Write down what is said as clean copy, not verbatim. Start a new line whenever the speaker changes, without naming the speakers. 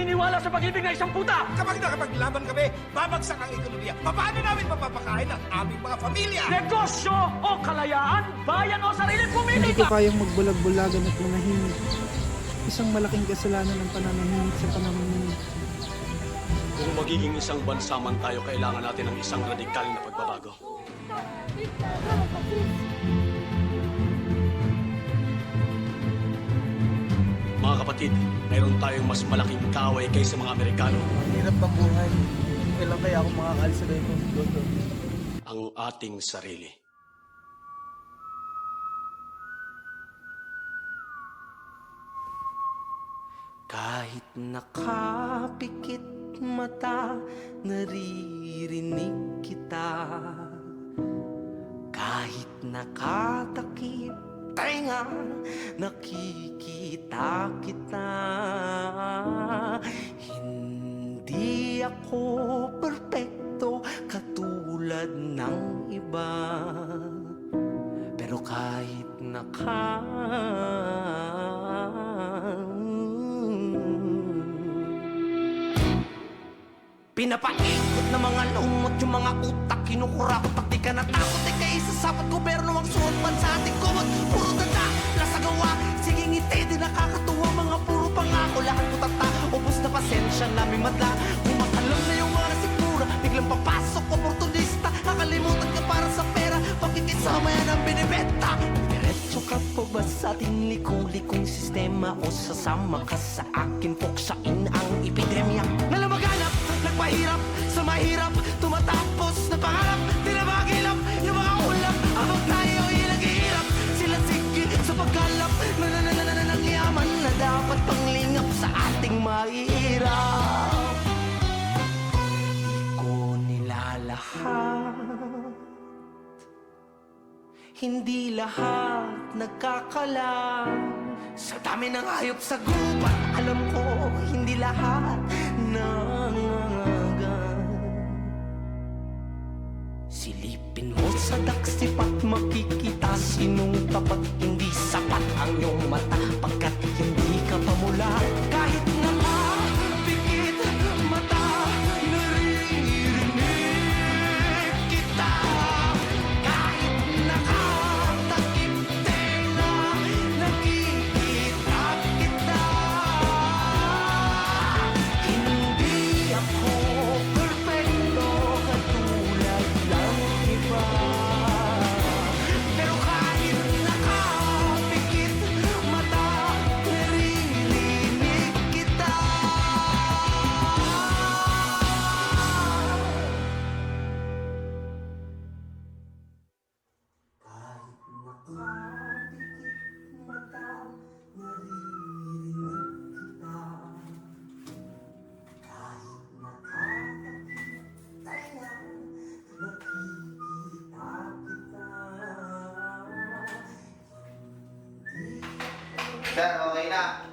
naniniwala sa pag-ibig na isang puta!
Kapag nakapaglaban kami, babagsak ang ekonomiya. Paano namin mapapakain ang aming mga pamilya?
Negosyo o kalayaan, bayan o sarili, pumili
Hindi ko
ka!
kayang magbulag-bulagan at manahimik. Isang malaking kasalanan ng pananahimik sa pananahimik.
Kung magiging isang bansa man tayo, kailangan natin ng isang radikal na pagbabago. Mga kapatid, mayroon tayong mas malaking kaaway kaysa mga Amerikano.
Ang hirap ng buhay. Kailan kaya ako makakalis sa ganito, Doktor?
Ang ating sarili.
Kahit nakapikit mata, naririnig kita. Kahit nakatakip tenga, nakikita kita. Hindi ako perpekto katulad ng iba, pero kahit pinapaikot na mga lumot yung mga utak, kinukurap. Pag di ka natakot, kay isa sa gobyerno ang suot man sa ating kumot. Puro tanda, lasagawa, sige ngiti, di nakakatuwa. Mga puro pangako, lahat putata, ubos na pasensya namin madla. Kumakalam na yung mga sikmura, biglang papasok, oportunista. Nakalimutan ka para sa pera, pagkikisama yan ang binibenta. Diretso ka po ba sa ating liku-likong sistema, o sasama ka sa akin, puksain ang epidemya na lumaganap? Nagpahirap sa mahirap, tumatapos na pangarap. Di na magilap yung mga ulap, habang tayo ay naghihirap. Sila sige sa pagkalap ng yaman na dapat panglingap sa ating mahirap. Di ko nilalahat, hindi lahat nagkakalang. Sa dami ng hayop sa gubat, alam ko hindi lahat nangangagat. Silipin mo sa daksip at makikita sinong tapat. Hindi sapat ang iyong mata pagkat hindi ka pamulat. Kahit nakapikit mata, naririnig kita. Kahit nakatakip tenga, nakikita kita. Hindi ako perfecto katulad ng iba, pero kahit nakapikit mata, naririnig kita. Kahit nakapikit mata, naririnig kita. Kahit nakatakip tenga, nakikita kita.
Sir, okay na.